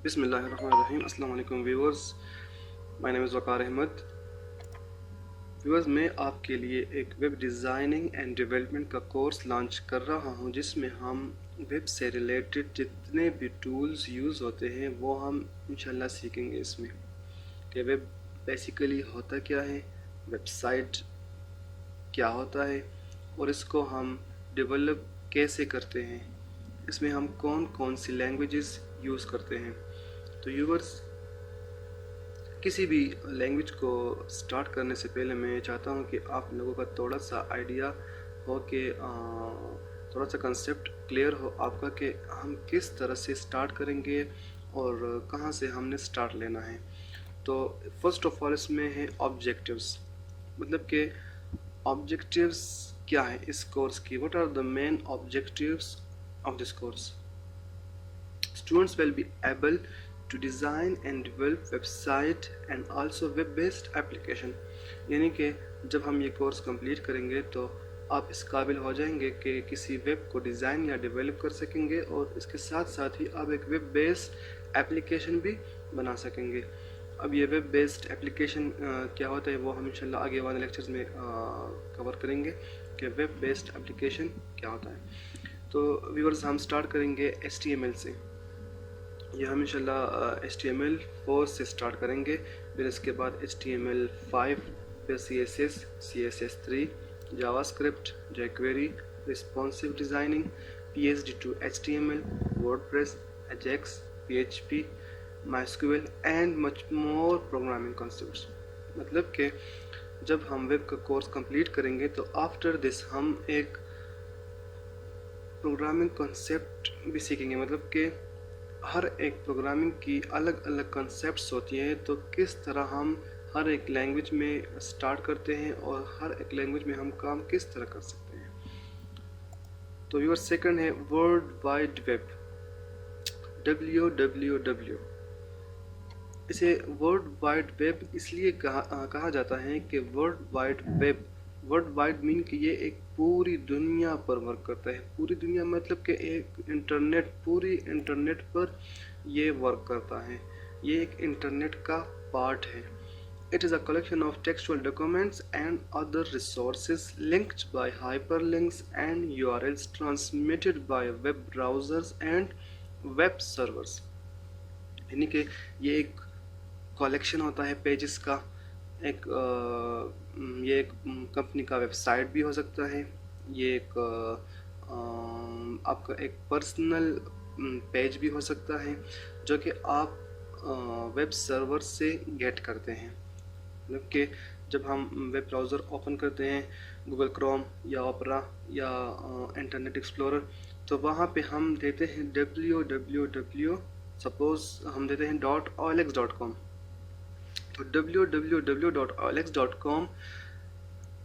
बिस्मिल्लाहिर्रहमानिर्रहीम। अस्सलाम वालेकुम viewers, my name is Waqar Ahmed. Viewers, मैं आपके लिए एक वेब डिज़ाइनिंग एंड डेवलपमेंट का कोर्स लॉन्च कर रहा हूं, जिसमें हम वेब से रिलेटेड जितने भी टूल्स यूज़ होते हैं वो हम इंशाल्लाह सीखेंगे इसमें कि वेब बेसिकली होता क्या है, वेबसाइट क्या होता है और इसको हम डेवलप कैसे करते हैं, इसमें हम कौन कौन सी लैंग्वेजेस यूज़ करते हैं। तो व्यूअर्स, किसी भी लैंग्वेज को स्टार्ट करने से पहले मैं चाहता हूँ कि आप लोगों का थोड़ा सा आइडिया हो कि थोड़ा सा कंसेप्ट क्लियर हो आपका कि हम किस तरह से स्टार्ट करेंगे और कहाँ से हमने स्टार्ट लेना है। तो फर्स्ट ऑफ ऑल इसमें है ऑब्जेक्टिव्स, मतलब कि ऑब्जेक्टिव्स क्या है इस कोर्स की। What are the main objectives of this course? Students will be able to design and develop website and also web based application। यानी कि जब हम ये कोर्स कंप्लीट करेंगे तो आप इस काबिल हो जाएंगे कि किसी वेब को डिज़ाइन या डेवलप कर सकेंगे और इसके साथ साथ ही आप एक वेब बेस्ड एप्लीकेशन भी बना सकेंगे। अब ये वेब बेस्ड एप्लीकेशन क्या होता है वो हम इंशाल्लाह आगे वाले लेक्चर्स में कवर करेंगे कि वेब बेस्ड एप्लीकेशन क्या होता है। तो व्यूअर्स, हम स्टार्ट करेंगे HTML से। ये हम इंशाल्लाह HTML4 से स्टार्ट करेंगे, फिर इसके बाद HTML5, फिर CSS3, JavaScript, jQuery, responsive designing, PSD2 HTML, WordPress, Ajax, PHP, MySQL and much more programming concepts. मतलब कि जब हम वेब का कोर्स कंप्लीट करेंगे तो आफ्टर दिस हम एक प्रोग्रामिंग कॉन्सेप्ट भी सीखेंगे। मतलब कि हर एक प्रोग्रामिंग की अलग अलग कॉन्सेप्ट्स होती हैं, तो किस तरह हम हर एक लैंग्वेज में स्टार्ट करते हैं और हर एक लैंग्वेज में हम काम किस तरह कर सकते हैं। तो योर सेकंड है वर्ल्ड वाइड वेब, WWW। इसे वर्ल्ड वाइड वेब इसलिए कहा जाता है कि वर्ल्ड वाइड मीन कि ये एक पूरी दुनिया पर वर्क करता है। पूरी दुनिया मतलब कि एक इंटरनेट, पूरी इंटरनेट पर ये वर्क करता है। ये एक इंटरनेट का पार्ट है। It is a collection of textual documents and other resources linked by hyperlinks and URLs transmitted by web browsers and web servers. यानी कि ये एक कलेक्शन होता है पेजेस का। ये एक कंपनी का वेबसाइट भी हो सकता है। ये एक आपका एक पर्सनल पेज भी हो सकता है जो कि आप वेब सर्वर से गेट करते हैं। मतलब कि जब हम वेब ब्राउज़र ओपन करते हैं, गूगल क्रोम या ओपेरा या इंटरनेट एक्सप्लोरर, तो वहाँ पे हम देते हैं www, सपोज़ हम देते हैं .olx.com। तो www.olx.com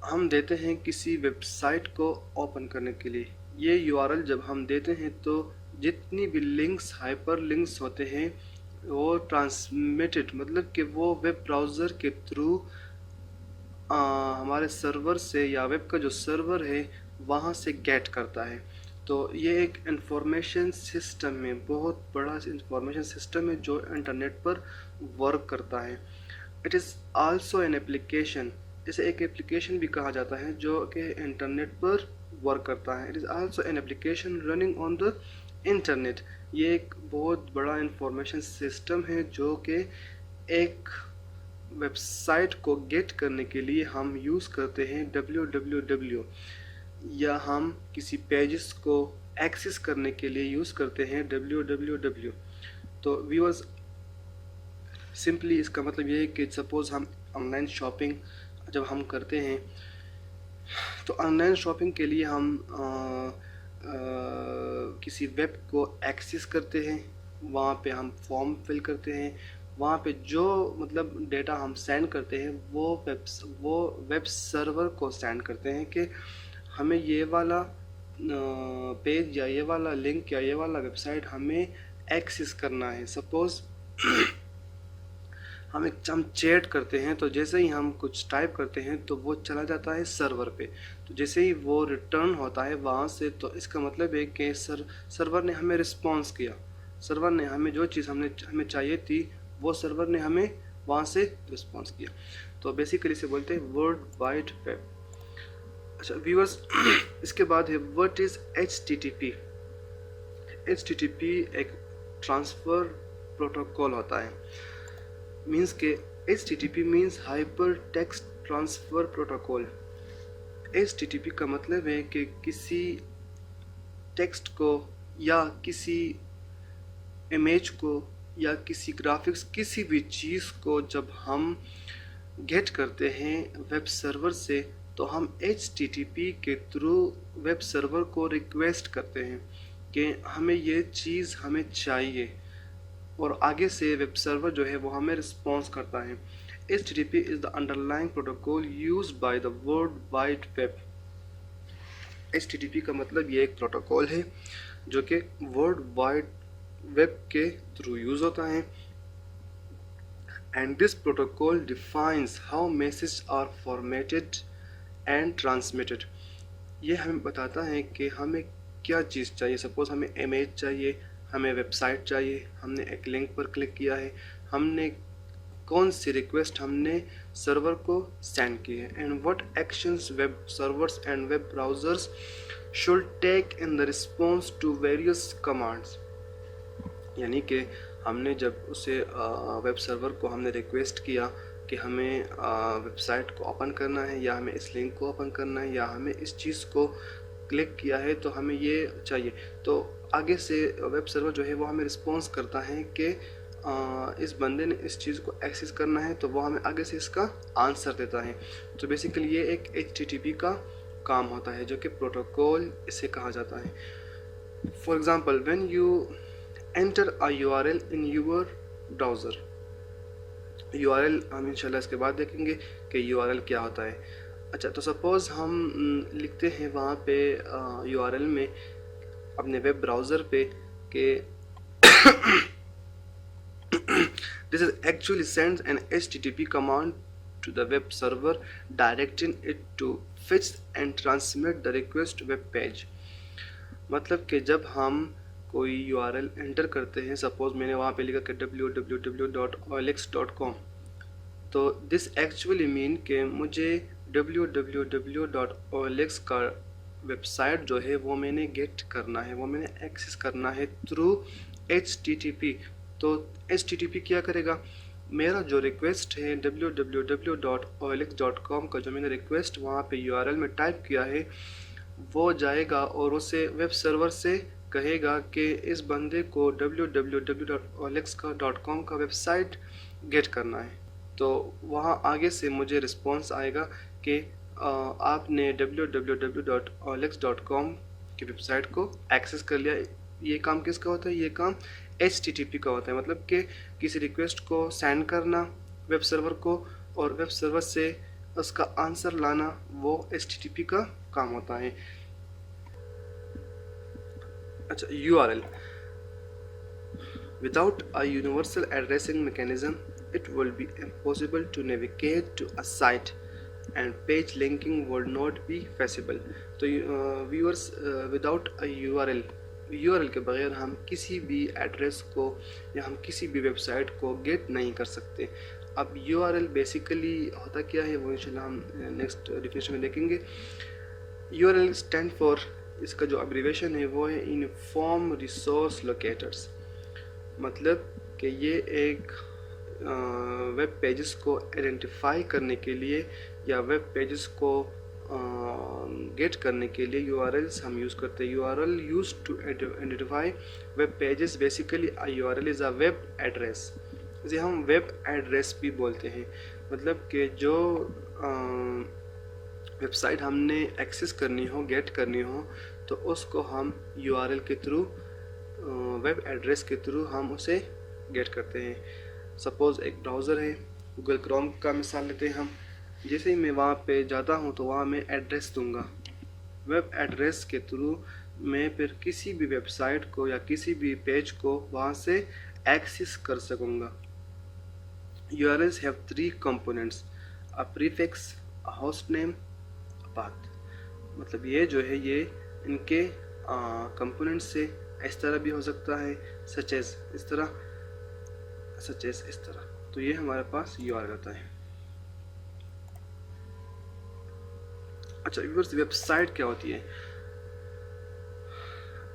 हम देते हैं किसी वेबसाइट को ओपन करने के लिए। ये URL जब हम देते हैं तो जितनी भी लिंक्स, हाइपर लिंक्स होते हैं वो ट्रांसमिटेड, मतलब कि वो वेब ब्राउज़र के थ्रू हमारे सर्वर से या वेब का जो सर्वर है वहाँ से गेट करता है। तो ये एक इंफॉर्मेशन सिस्टम है, बहुत बड़ा इंफॉर्मेशन सिस्टम है जो इंटरनेट पर वर्क करता है। It is also an application, इसे एक एप्लीकेशन भी कहा जाता है जो कि इंटरनेट पर वर्क करता है। It is also an application running on the internet. ये एक बहुत बड़ा इंफॉर्मेशन सिस्टम है जो कि एक वेबसाइट को गेट करने के लिए हम यूज़ करते हैं www, या हम किसी पेजेस को एक्सेस करने के लिए यूज़ करते हैं www। तो व्यूअर्स, सिंपली इसका मतलब ये है कि सपोज़ हम ऑनलाइन शॉपिंग जब हम करते हैं तो ऑनलाइन शॉपिंग के लिए हम किसी वेब को एक्सेस करते हैं, वहाँ पे हम फॉर्म फिल करते हैं, वहाँ पे जो मतलब डेटा हम सेंड करते हैं वो वेब सर्वर को सेंड करते हैं कि हमें ये वाला पेज या ये वाला लिंक या ये वाला वेबसाइट हमें एक्सेस करना है। सपोज़ हम चैट करते हैं, तो जैसे ही हम कुछ टाइप करते हैं तो वो चला जाता है सर्वर पे। तो जैसे ही वो रिटर्न होता है वहाँ से, तो इसका मतलब है कि सर्वर ने हमें रिस्पॉन्स किया। سرور نے ہمیں جو چیز ہمیں چاہیے تھی وہ سرور نے ہمیں وہاں سے رسپانس کیا. تو بیسیکلی سے بولتے ہیں ورلڈ وائڈ ویب. اچھا ویورز، اس کے بعد ہے وٹ از HTTP. HTTP ایک ٹرانسفر پروٹوکول ہوتا ہے. مینس کہ HTTP means hyper text transfer protocol. HTTP کا مطلب ہے کہ کسی ٹیکسٹ کو یا کسی امیج کو یا کسی گرافکس کسی بھی چیز کو جب ہم گیٹ کرتے ہیں ویب سرور سے تو ہم HTTP کے تھرو ویب سرور کو ریکویسٹ کرتے ہیں کہ ہمیں یہ چیز ہمیں چاہیے، اور آگے سے ویب سرور جو ہے وہ ہمیں رسپانس کرتا ہے. HTTP is the underlying protocol used by the World Wide Web. HTTP کا مطلب یہ ایک پروٹوکول ہے جو کہ ورلڈ وائڈ ویب کے تھرو یوز ہوتا ہے. And this protocol defines how messages are formatted and transmitted. یہ ہمیں بتاتا ہے کہ ہمیں کیا چیز چاہیے. سپوز ہمیں امیج چاہیے، ہمیں ویب سائٹ چاہیے، ہم نے ایک لنک پر کلک کیا ہے، ہم نے کون سی ریکویسٹ ہم نے سرور کو سینڈ کی ہے. And what actions web servers and web browsers should take in the response to various commands. یعنی کہ ہم نے جب اسے ویب سرور کو ہم نے ریکویسٹ کیا کہ ہمیں ویب سائٹ کو اوپن کرنا ہے، یا ہمیں اس لنک کو اوپن کرنا ہے، یا ہمیں اس چیز کو کلک کیا ہے تو ہمیں یہ چاہیے، تو آگے سے ویب سرور جو ہے وہ ہمیں رسپانس کرتا ہے کہ اس بندے نے اس چیز کو ایکسس کرنا ہے، تو وہ ہمیں آگے سے اس کا آنسر دیتا ہے. تو بیسیکلی یہ ایک HTTP کا کام ہوتا ہے جو کہ پروٹوکول اسے کہا جاتا ہے. For example when you enter a URL in your browser. URL ہم انشاءاللہ اس کے بعد دیکھیں گے کہ URL کیا ہوتا ہے. اچھا تو سپوز ہم لکھتے ہیں وہاں پہ URL میں اپنے ویب براؤزر پہ کہ this is actually sends an HTTP command to the web server directing it to fetch and transmit the request web page. مطلب کہ جب ہم کوئی URL انٹر کرتے ہیں، سپوز میں نے وہاں پہ لکھا کہ www.olx.com، تو دس ایکچولی مین کہ مجھے www.olx کا ویب سائٹ جو ہے وہ میں نے گیٹ کرنا ہے، وہ میں نے ایکسس کرنا ہے تھرو HTTP. تو HTTP کیا کرے گا؟ میرا جو ریکویسٹ ہے www.olx.com کا جو میں نے ریکویسٹ وہاں پہ URL میں ٹائپ کیا ہے وہ جائے گا اور اسے ویب سرور سے کہے گا کہ اس بندے کو www.olx.com کا ویب سائٹ گیٹ کرنا ہے. تو وہاں آگے سے مجھے رسپانس آئے گا کہ آپ نے www.olx.com کی ویب سائٹ کو ایکسس کر لیا. یہ کام کس کا ہوتا ہے؟ یہ کام HTTP کا ہوتا ہے. مطلب کہ کسی ریکویسٹ کو سینڈ کرنا ویب سرور کو اور ویب سرور سے اس کا آنسر لانا، وہ HTTP کا کام ہوتا ہے. اچھا URL. Without a universal addressing mechanism, it will be impossible to navigate to a site and page linking would not be feasible. تو viewers, without a URL کے بغیر ہم کسی بھی ایڈریس کو یا ہم کسی بھی ویب سائٹ کو گیٹ نہیں کر سکتے. اب URL بیسیکلی ہوتا کیا ہے وہ انشاءاللہ ہم نیکسٹ ڈیفینیشن میں دیکھیں گے. URL اسٹینڈ فار، اس کا جو ابریویشن ہے وہ ہے یونیفارم ریسورس لوکیٹرز. مطلب کہ یہ ایک ویب پیجز کو آئیڈینٹیفائی کرنے کے لیے یا ویب پیجز کو گیٹ کرنے کے لیے URLs ہم یوز کرتے ہیں. URL used to identify web pages. Basically a URL is a web address. اسے ہم ویب ایڈریس بھی بولتے ہیں. مطلب کہ جو ویب سائٹ ہم نے ایکسس کرنی ہو، گیٹ کرنی ہو، تو اس کو ہم URL کے تھرو، ویب ایڈریس کے تھرو ہم اسے گیٹ کرتے ہیں. سپوز ایک براؤزر ہے، گوگل کروم کا مثال لیتے ہیں ہم. جیسے ہی میں وہاں پہ جاتا ہوں تو وہاں میں ایڈریس دوں گا. ویب ایڈریس کے تھرو میں پھر کسی بھی ویب سائٹ کو یا کسی بھی پیج کو وہاں سے ایکسس کر سکوں گا. URLs have 3 components: a prefix, a host name, a path. مطلب یہ جو ہے یہ ان کے کمپوننٹ سے اس طرح بھی ہو سکتا ہے सच एज इस तरह, सच एज इस तरह। तो ये हमारे पास URL होता है। अच्छा व्यूअर्स, वेबसाइट क्या होती है?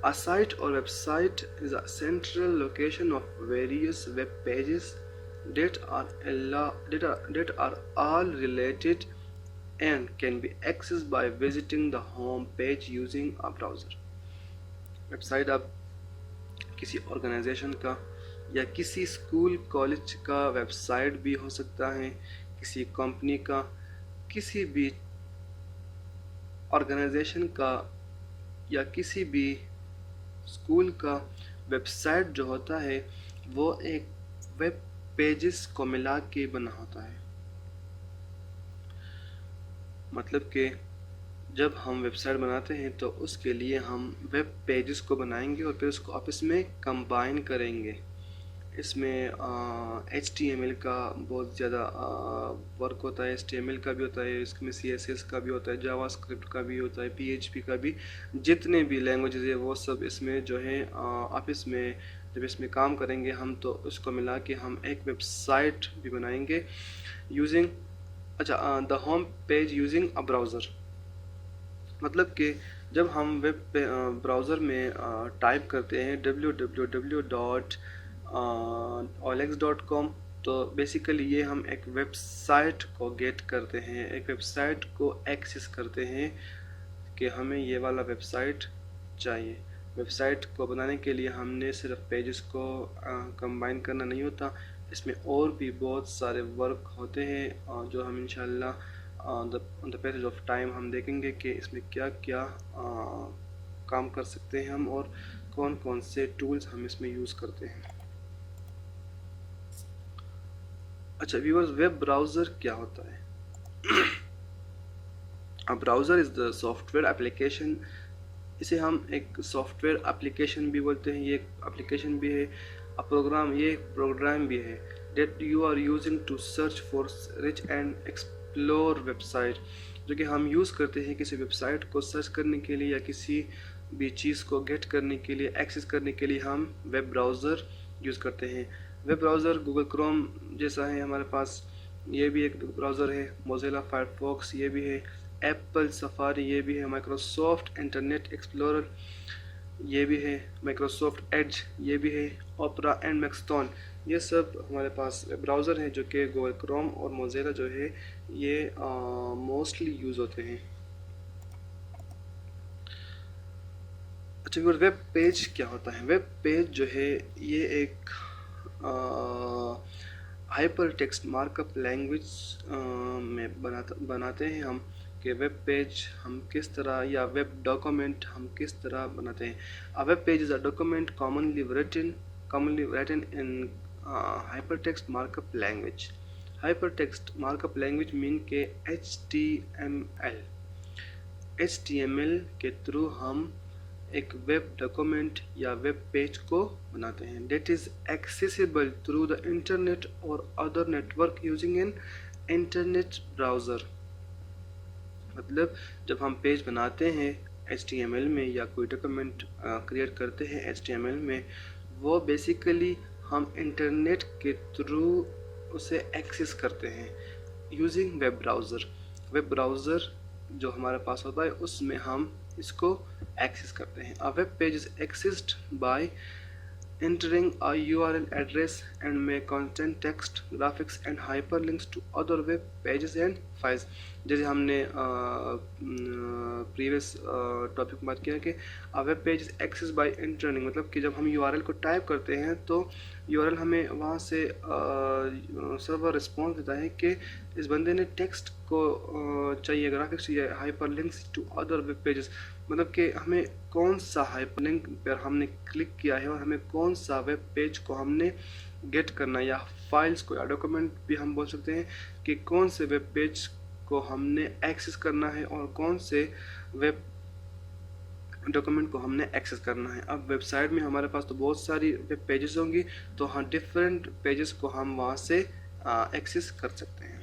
A site or website is a central location of various web pages that are all related and can be accessed by visiting the home page using a browser. Website आप किसी organisation का या किसी school college का website भी हो सकता है, किसी कंपनी का, किसी भी ऑर्गेनाइजेशन का या किसी भी स्कूल का वेबसाइट जो होता है वो एक वेब पेजेस को मिला के बना होता है। मतलब कि जब हम वेबसाइट बनाते हैं तो उसके लिए हम वेब पेजेस को बनाएंगे और फिर उसको आपस में कंबाइन करेंगे। इसमें HTML का बहुत ज़्यादा वर्क होता है, HTML का भी होता है, इसमें CSS का भी होता है, जावास्क्रिप्ट का भी होता है, PHP का भी, जितने भी लैंग्वेजेस है वो सब इसमें जो है आपस में जब इसमें काम करेंगे हम तो उसको मिला के हम एक वेबसाइट भी बनाएंगे using the home page using a browser. मतलब कि जब हम वेब ब्राउज़र में टाइप करते हैं www.olex.com तो बेसिकली ये हम एक वेबसाइट को गेट करते हैं, एक वेबसाइट को एक्सेस करते हैं कि हमें ये वाला वेबसाइट चाहिए। वेबसाइट को बनाने के लिए हमने सिर्फ पेजेस को कंबाइन करना नहीं होता, इसमें और भी बहुत सारे वर्क होते हैं जो हम इंशाल्लाह on the passage of time हम देखेंगे कि इसमें क्या क्या काम कर सकते हैं हम और कौन कौन से टूल्स हम इसमें यूज़ करते हैं। अच्छा व्यूअर्स, वेब ब्राउज़र क्या होता है? अ browser is the software application, इसे हम एक सॉफ्टवेयर एप्लीकेशन भी बोलते हैं, ये एक एप्लीकेशन भी है, अ प्रोग्राम, ये एक प्रोग्राम भी है, that you are using to search for rich and explore website, जो कि हम यूज़ करते हैं किसी वेबसाइट को सर्च करने के लिए या किसी भी चीज़ को गेट करने के लिए, एक्सेस करने के लिए हम वेब ब्राउज़र यूज़ करते हैं। वेब ब्राउज़र गूगल क्रोम जैसा है हमारे पास, ये भी एक ब्राउज़र है, मोज़िला फायरफॉक्स ये भी है, एप्पल सफारी ये भी है, माइक्रोसॉफ्ट इंटरनेट एक्सप्लोरर ये भी है, माइक्रोसॉफ्ट एज ये भी है, ओपरा एंड मैक्सटोन, ये सब हमारे पास ब्राउज़र हैं जो कि गूगल क्रोम और मोज़िला जो है ये मोस्टली यूज़ होते हैं। अच्छा वेब पेज क्या होता है? वेब पेज जो है ये एक हाइपर टेक्स्ट मार्कअप लैंग्वेज में बनाते हैं हम कि वेब पेज हम किस तरह या वेब डॉक्यूमेंट हम किस तरह बनाते हैं। A web page is a document commonly written in hypertext markup language. Hypertext markup language mean के HTML के थ्रू हम एक वेब डॉक्यूमेंट या वेब पेज को बनाते हैं, that is accessible through the internet और other network using an internet browser. मतलब जब हम पेज बनाते हैं HTML में या कोई डॉक्यूमेंट क्रिएट करते हैं HTML में, वो बेसिकली हम इंटरनेट के थ्रू उसे एक्सेस करते हैं using web browser. Web browser जो हमारे पास होता है उसमें हम इसको एक्सेस करते हैं। A web page is accessed by entering a URL address and may contain text, graphics and hyperlinks to other web pages and files। जैसे हमने प्रीवियस टॉपिक में बात किया कि a web page is accessed by entering, मतलब कि जब हम URL को टाइप करते हैं तो URL हमें वहाँ से सर्वर रिस्पॉन्स देता है कि इस बंदे ने टेक्स्ट को चाहिए, ग्राफिक्स चाहिए, hyperlinks to other web pages, मतलब कि हमें कौन सा हाइपरलिंक पर हमने क्लिक किया है और हमें कौन सा वेब पेज को हमने गेट करना है, या फाइल्स को या डॉक्यूमेंट भी हम बोल सकते हैं कि कौन से वेब पेज को हमने एक्सेस करना है और कौन से वेब डॉक्यूमेंट को हमने एक्सेस करना है। अब वेबसाइट में हमारे पास तो बहुत सारी वेब पेजेस होंगी, तो हाँ डिफरेंट पेजेस को हम वहाँ से एक्सेस कर सकते हैं।